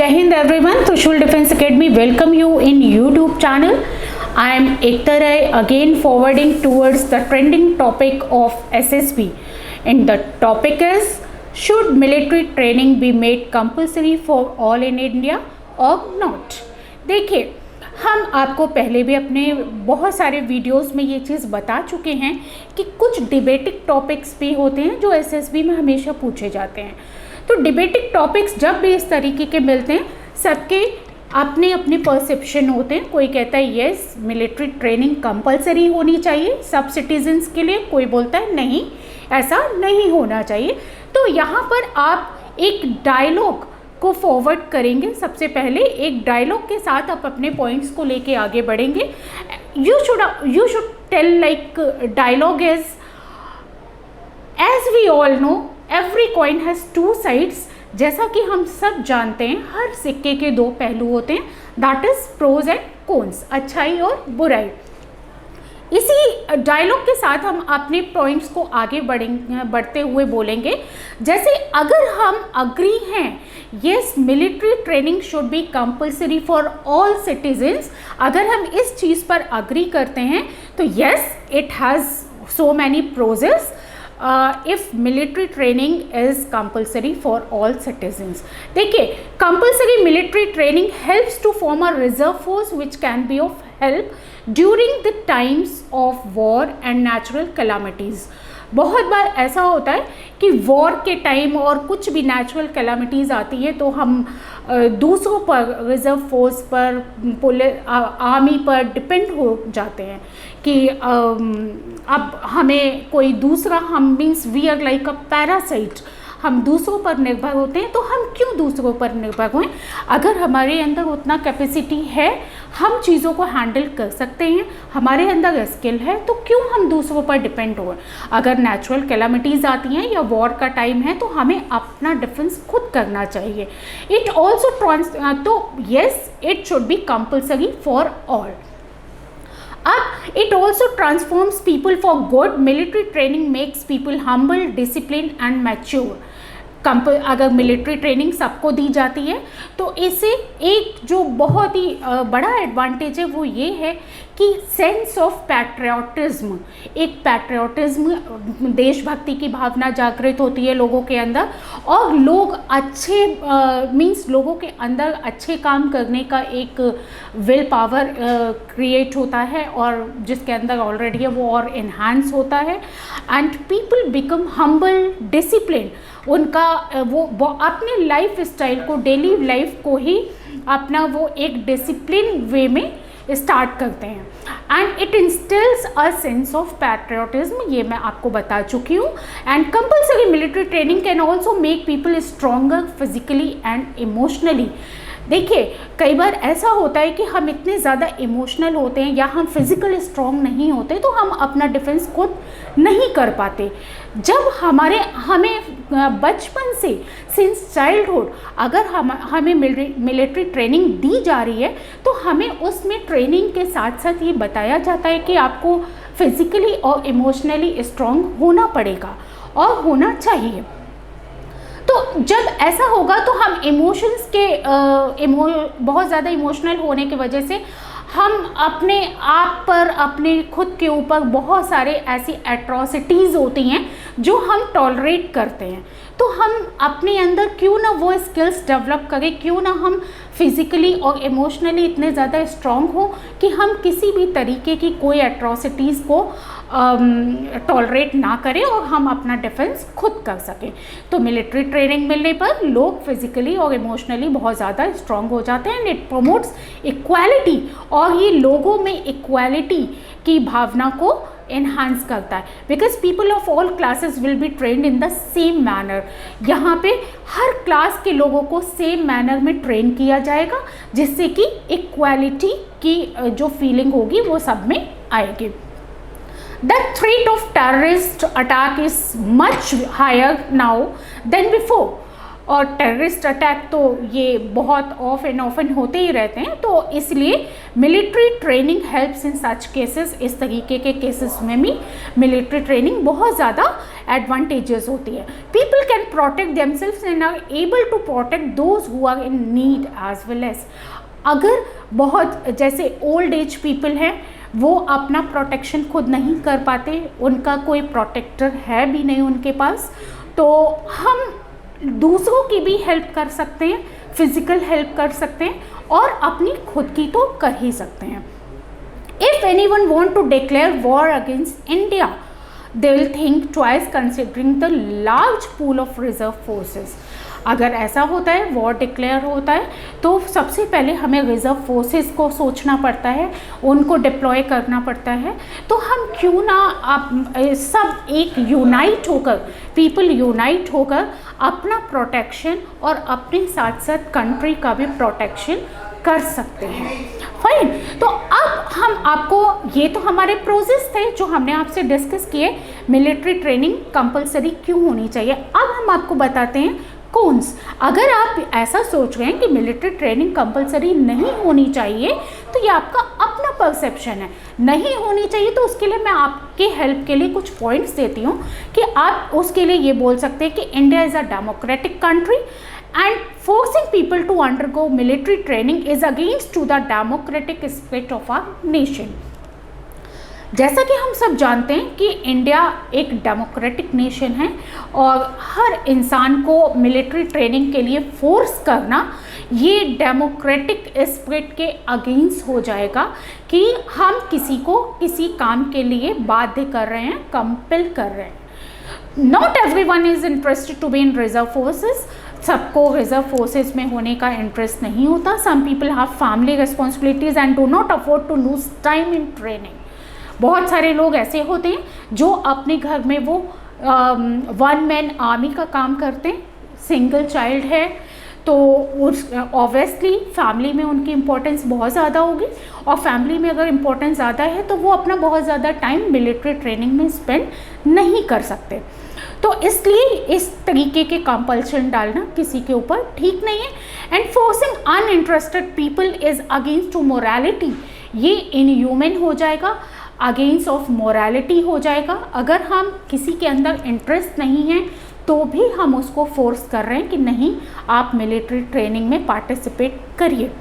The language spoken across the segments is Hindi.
Jai Hind everyone, Trishul Defense Academy welcome you in YouTube channel. I am Ekta Rai again forwarding towards the trending topic of SSB, and the topic is, should military training be made compulsory for all in India or not? देखिए, हम आपको पहले भी अपने बहुत सारे वीडियोस में ये चीज़ बता चुके हैं कि कुछ डिबेटिक टॉपिक्स भी होते हैं जो एसएसबी में हमेशा पूछे जाते हैं। तो डिबेटिक टॉपिक्स जब भी इस तरीके के मिलते हैं, सबके अपने अपने परसेप्शन होते हैं। कोई कहता है येस मिलिट्री ट्रेनिंग कंपलसरी होनी चाहिए सब सिटीजन्स के लिए, कोई बोलता है नहीं ऐसा नहीं होना चाहिए। तो यहाँ पर आप एक डायलॉग को फॉरवर्ड करेंगे। सबसे पहले एक डायलॉग के साथ आप अपने पॉइंट्स को लेके आगे बढ़ेंगे। You should tell like dialogue is, as we all know every coin has two sides. जैसा कि हम सब जानते हैं हर सिक्के के दो पहलू होते हैं, that is pros and cons, अच्छाई और बुराई। इसी डायलॉग के साथ हम अपने पॉइंट्स को आगे बढ़ते हुए बोलेंगे। जैसे अगर हम अग्री हैं yes military training should be compulsory for all citizens, अगर हम इस चीज़ पर अग्री करते हैं तो yes it has so many pros if military training is compulsory for all citizens। देखिए, compulsory military training helps to form a reserve force which can be of help during the times of war and natural calamities। बहुत बार ऐसा होता है कि वॉर के टाइम और कुछ भी नेचुरल कैलामिटीज़ आती है तो हम दूसरों पर, रिजर्व फोर्स पर, पुलिस आर्मी पर डिपेंड हो जाते हैं कि अब हमें कोई दूसरा, हम means we are like a parasite, हम दूसरों पर निर्भर होते हैं। तो हम क्यों दूसरों पर निर्भर हों? अगर हमारे अंदर उतना कैपेसिटी है, हम चीज़ों को हैंडल कर सकते हैं, हमारे अंदर स्किल है, तो क्यों हम दूसरों पर डिपेंड हों? अगर नेचुरल कैलामिटीज़ आती हैं या वॉर का टाइम है तो हमें अपना डिफेंस खुद करना चाहिए। इट ऑल्सो तो yes it should be compulsory for all. अब it also transforms people for good. Military training makes people humble, discipline and mature. अगर मिलिट्री ट्रेनिंग सबको दी जाती है तो इससे एक जो बहुत ही बड़ा एडवांटेज है वो ये है कि सेंस ऑफ पैट्रियोटिज्म, एक पैट्रियोटिज्म, देशभक्ति की भावना जागृत होती है लोगों के अंदर, और लोग अच्छे मीन्स लोगों के अंदर अच्छे काम करने का एक विल पावर क्रिएट होता है, और जिसके अंदर ऑलरेडी है वो और इन्हांस होता है। And people become humble, discipline, उनका वो अपने लाइफ स्टाइल को, डेली लाइफ को ही अपना वो एक डिसिप्लिन वे में स्टार्ट करते हैं। And it instils a sense of patriotism, ये मैं आपको बता चुकी हूँ। And compulsory military training can also make people stronger physically and emotionally. देखिए, कई बार ऐसा होता है कि हम इतने ज़्यादा इमोशनल होते हैं या हम फिज़िकल स्ट्रॉन्ग नहीं होते तो हम अपना डिफेंस खुद नहीं कर पाते। जब हमें बचपन से, सिंस चाइल्डहुड, अगर हमें मिलिट्री ट्रेनिंग दी जा रही है तो हमें उसमें ट्रेनिंग के साथ साथ ये बताया जाता है कि आपको फिज़िकली और इमोशनली स्ट्रॉन्ग होना पड़ेगा और होना चाहिए। तो जब ऐसा होगा तो हम इमोशंस के बहुत ज़्यादा इमोशनल होने की वजह से हम अपने आप पर, अपने खुद के ऊपर बहुत सारे ऐसी एट्रॉसिटीज़ होती हैं जो हम टॉलरेट करते हैं। तो हम अपने अंदर क्यों ना वो स्किल्स डेवलप करें, क्यों ना हम फिज़िकली और इमोशनली इतने ज़्यादा स्ट्रॉन्ग हो कि हम किसी भी तरीके की कोई एट्रॉसिटीज़ को टॉलरेट ना करें और हम अपना डिफेंस खुद कर सकें। तो मिलिट्री ट्रेनिंग मिलने पर लोग फिज़िकली और इमोशनली बहुत ज़्यादा स्ट्रॉन्ग हो जाते हैं। एंड इट प्रमोट्स इक्वालिटी, और ये लोगों में इक्वालिटी की भावना को एनहांस करता है, because people of all classes will be trend in the same manner. यहाँ पे हर क्लास के लोगों को सेम मैनर में ट्रेन किया जाएगा, जिससे कि इक्वालिटी की जो फीलिंग होगी वो सब में आएगी। The threat of terrorist attack is much higher now than before। और टेररिस्ट अटैक तो ये बहुत ऑफ एंड ऑफन होते ही रहते हैं, तो इसलिए military training helps in such cases. इस तरीके के केसेस में भी मिलिट्री ट्रेनिंग बहुत ज़्यादा एडवांटेजेस होती है। People can protect themselves and are able to protect those who are in need as well as. अगर बहुत जैसे ओल्ड एज पीपल हैं, वो अपना प्रोटेक्शन खुद नहीं कर पाते, उनका कोई प्रोटेक्टर है भी नहीं उनके पास, तो हम दूसरों की भी हेल्प कर सकते हैं, फिजिकल हेल्प कर सकते हैं और अपनी खुद की तो कर ही सकते हैं। If anyone want to declare war against India, they will think twice considering the large pool of reserve forces. अगर ऐसा होता है, वॉर डिक्लेयर होता है, तो सबसे पहले हमें रिजर्व फोर्सेस को सोचना पड़ता है, उनको डिप्लॉय करना पड़ता है। तो हम क्यों ना सब एक यूनाइट होकर, पीपल यूनाइट होकर अपना प्रोटेक्शन और अपने साथ साथ कंट्री का भी प्रोटेक्शन कर सकते हैं। फाइन, तो अब हम आपको, ये तो हमारे प्रोसेस थे जो हमने आपसे डिस्कस किए, मिलिट्री ट्रेनिंग कंपलसरी क्यों होनी चाहिए। अब हम आपको बताते हैं कॉन्स। अगर आप ऐसा सोच रहे हैं कि मिलिट्री ट्रेनिंग कंपलसरी नहीं होनी चाहिए, तो ये आपका अपना परसेप्शन है, नहीं होनी चाहिए। तो उसके लिए मैं आपके हेल्प के लिए कुछ पॉइंट्स देती हूँ कि आप उसके लिए ये बोल सकते हैं कि India is a democratic country and forcing people to undergo military training is against to the democratic spirit of our nation। जैसा कि हम सब जानते हैं कि इंडिया एक डेमोक्रेटिक नेशन है और हर इंसान को मिलिट्री ट्रेनिंग के लिए फोर्स करना ये डेमोक्रेटिक स्पिरिट के अगेंस्ट हो जाएगा कि हम किसी को किसी काम के लिए बाध्य कर रहे हैं, कंपेल कर रहे हैं। Not everyone is interested to be in reserve forces. सबको रिजर्व फोर्सेस में होने का इंटरेस्ट नहीं होता। Some people have family responsibilities and do not afford to lose time in training. बहुत सारे लोग ऐसे होते हैं जो अपने घर में वो वन मैन आर्मी का काम करते हैं, सिंगल चाइल्ड है, तो उस ऑब्वियसली फैमिली में उनकी इम्पोर्टेंस बहुत ज़्यादा होगी, और फैमिली में अगर इम्पोर्टेंस ज़्यादा है तो वो अपना बहुत ज़्यादा टाइम मिलिट्री ट्रेनिंग में स्पेंड नहीं कर सकते। तो इसलिए इस तरीके के कंपल्शन डालना किसी के ऊपर ठीक नहीं है। And forcing uninterested people is against to morality, ये इनह्यूमन हो जाएगा, अगेंस्ट ऑफ मोरालिटी हो जाएगा। अगर हम किसी के अंदर इंटरेस्ट नहीं है तो भी हम उसको फोर्स कर रहे हैं कि नहीं, आप मिलिट्री ट्रेनिंग में पार्टिसिपेट करिए।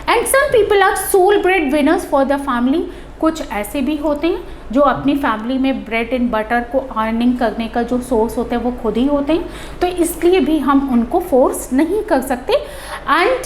And some people are sole bread winners for the family. कुछ ऐसे भी होते हैं जो अपनी फैमिली में ब्रेड एंड बटर को अर्निंग करने का जो सोर्स होता है वो खुद ही होते हैं, तो इसलिए भी हम उनको फोर्स नहीं कर सकते। And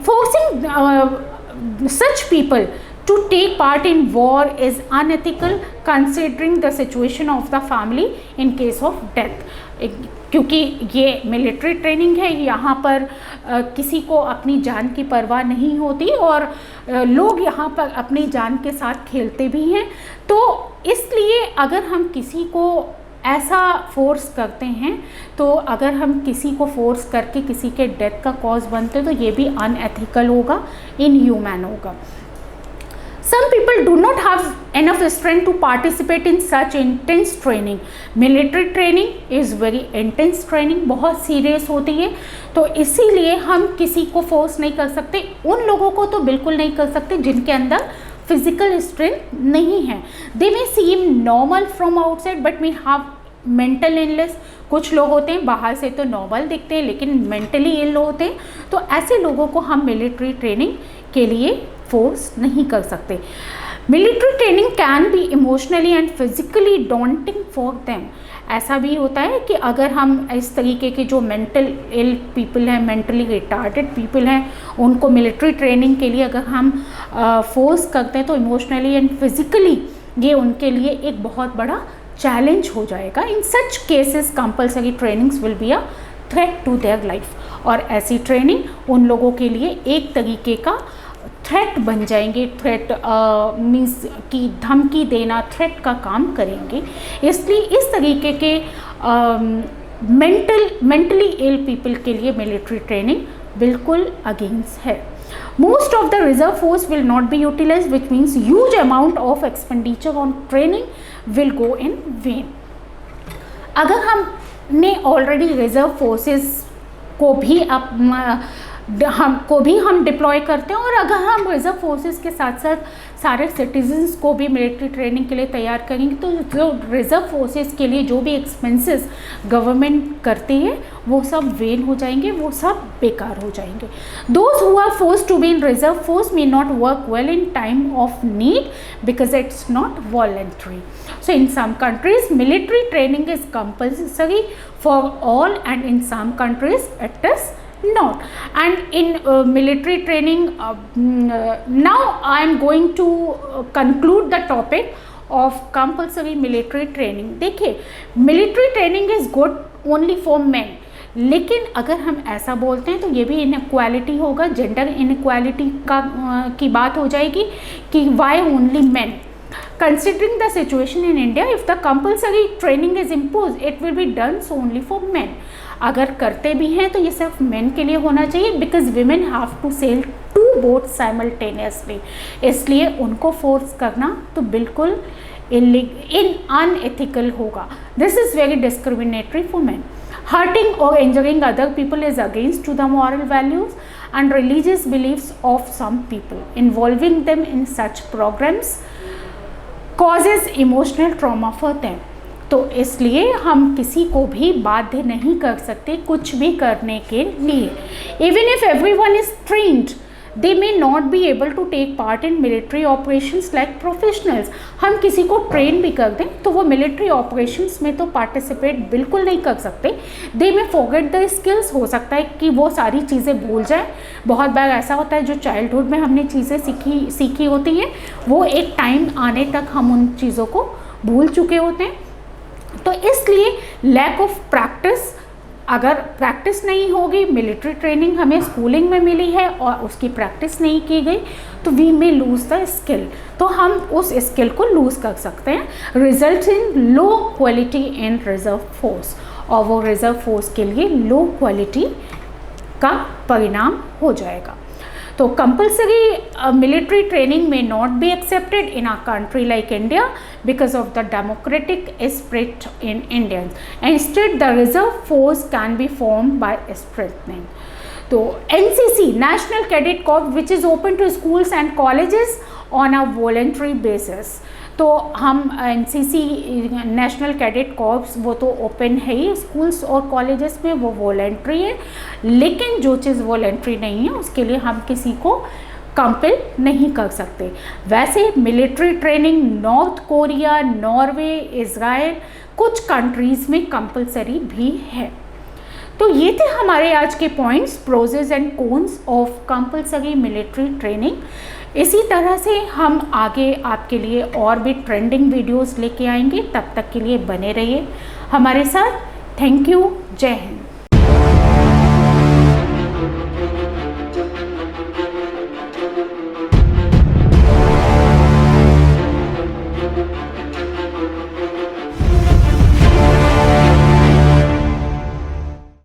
forcing such people to take part in war is unethical considering the situation of the family in case of death। क्योंकि ये मिलिट्री ट्रेनिंग है, यहाँ पर किसी को अपनी जान की परवाह नहीं होती और लोग यहाँ पर अपनी जान के साथ खेलते भी हैं। तो इसलिए अगर हम किसी को ऐसा फोर्स करते हैं, तो अगर हम किसी को फोर्स करके किसी के डेथ का कॉज बनते हैं तो ये भी अनएथिकल होगा, इनह्यूमन होगा। Some people do not have enough strength to participate in such intense training। Military training is very intense training, बहुत सीरियस होती है, तो इसीलिए हम किसी को फोर्स नहीं कर सकते। उन लोगों को तो बिल्कुल नहीं कर सकते जिनके अंदर फिजिकल स्ट्रेंथ नहीं है। They may seem normal from outside but we have mental illness. कुछ लोग होते हैं बाहर से तो नॉर्मल दिखते हैं लेकिन मेंटली इल होते हैं, तो ऐसे लोगों को हम मिलिट्री ट्रेनिंग के लिए फोर्स नहीं कर सकते। Military training can be emotionally and physically daunting for them. ऐसा भी होता है कि अगर हम इस तरीके के जो मेंटल इल पीपल हैं, मेंटली रिटार्डेड पीपल हैं, उनको मिलिट्री ट्रेनिंग के लिए अगर हम फोर्स करते हैं तो इमोशनली एंड फिजिकली ये उनके लिए एक बहुत बड़ा चैलेंज हो जाएगा। In such cases compulsory trainings will be a threat to their life. और ऐसी ट्रेनिंग उन लोगों के लिए एक तरीके का थ्रेट बन जाएंगे। थ्रेट मीन्स कि धमकी देना, थ्रेट का काम करेंगे। इसलिए इस तरीके के मेंटली इल पीपल के लिए मिलिट्री ट्रेनिंग बिल्कुल अगेंस्ट है। Most of the reserve force will not be utilized, which means huge amount of expenditure on training will go in vain। अगर हम ने ऑलरेडी रिजर्व फोर्सेस को भी हम डिप्लॉय करते हैं, और अगर हम रिजर्व फोर्सेस के साथ साथ सारे सिटीजन्स को भी मिलिट्री ट्रेनिंग के लिए तैयार करेंगे तो जो रिजर्व फोर्सेस के लिए जो भी एक्सपेंसेस गवर्नमेंट करती है वो सब वेन हो जाएंगे, वो सब बेकार हो जाएंगे. Those who are forced to be in reserve force may not work well in time of need because it's not voluntary. So in some countries military training is compulsory for all, and in some countries it is not. And in military training, now I am going to conclude the topic of compulsory military training. देखिए, military training is good only for men, लेकिन अगर हम ऐसा बोलते हैं तो ये भी इनइक्वालिटी होगा, जेंडर इनइक्वालिटी की बात हो जाएगी कि why only men. Considering the situation in India, if the compulsory training is imposed, it will be done so only for men. अगर करते भी हैं तो ये सिर्फ मेन के लिए होना चाहिए, because women have to sail two boat simultaneously. इसलिए उनको फोर्स करना तो बिल्कुल अनएथिकल होगा. This is very discriminatory for men. Hurting और injuring other people is against to the moral values and religious beliefs of some people. Involving them in such programs causes emotional trauma for them. तो इसलिए हम किसी को भी बाध्य नहीं कर सकते कुछ भी करने के लिए. Even if everyone is trained, they may not be able to take part in military operations like professionals. हम किसी को ट्रेन भी कर दें तो वो मिलिट्री ऑपरेशंस में तो पार्टिसिपेट बिल्कुल नहीं कर सकते. दे में फॉरगेट द स्किल्स. हो सकता है कि वो सारी चीज़ें भूल जाए. बहुत बार ऐसा होता है जो चाइल्डहुड में हमने चीज़ें सीखी होती हैं वो एक टाइम आने तक हम उन चीज़ों को भूल चुके होते हैं. तो इसलिए लैक ऑफ प्रैक्टिस, अगर प्रैक्टिस नहीं होगी, मिलिट्री ट्रेनिंग हमें स्कूलिंग में मिली है और उसकी प्रैक्टिस नहीं की गई तो we may lose the skill. तो हम उस स्किल को लूज़ कर सकते हैं. Result in low quality in reserve force, और वो रिजर्व फोर्स के लिए लो क्वालिटी का परिणाम हो जाएगा. तो कंपल्सरी मिलिट्री ट्रेनिंग में not be accepted in a country like India because of the democratic spirit in Indians. Instead, the reserve force can be formed by strengthening. So NCC, National Cadet Corps, which is open to schools and colleges on a voluntary basis. तो हम NCC नेशनल कैडेट कॉर्प्स वो तो ओपन है ही स्कूल्स और कॉलेजेस में, वो वॉलेंट्री है. लेकिन जो चीज़ वॉलेंट्री नहीं है उसके लिए हम किसी को कंपेल नहीं कर सकते. वैसे military training North Korea, Norway, Israel कुछ कंट्रीज़ में कंपलसरी भी है. तो ये थे हमारे आज के points, pros and cons of compulsory military training. इसी तरह से हम आगे आपके लिए और भी ट्रेंडिंग वीडियोस लेके आएंगे. तब तक के लिए बने रहिए हमारे साथ. Thank you. जय हिंद.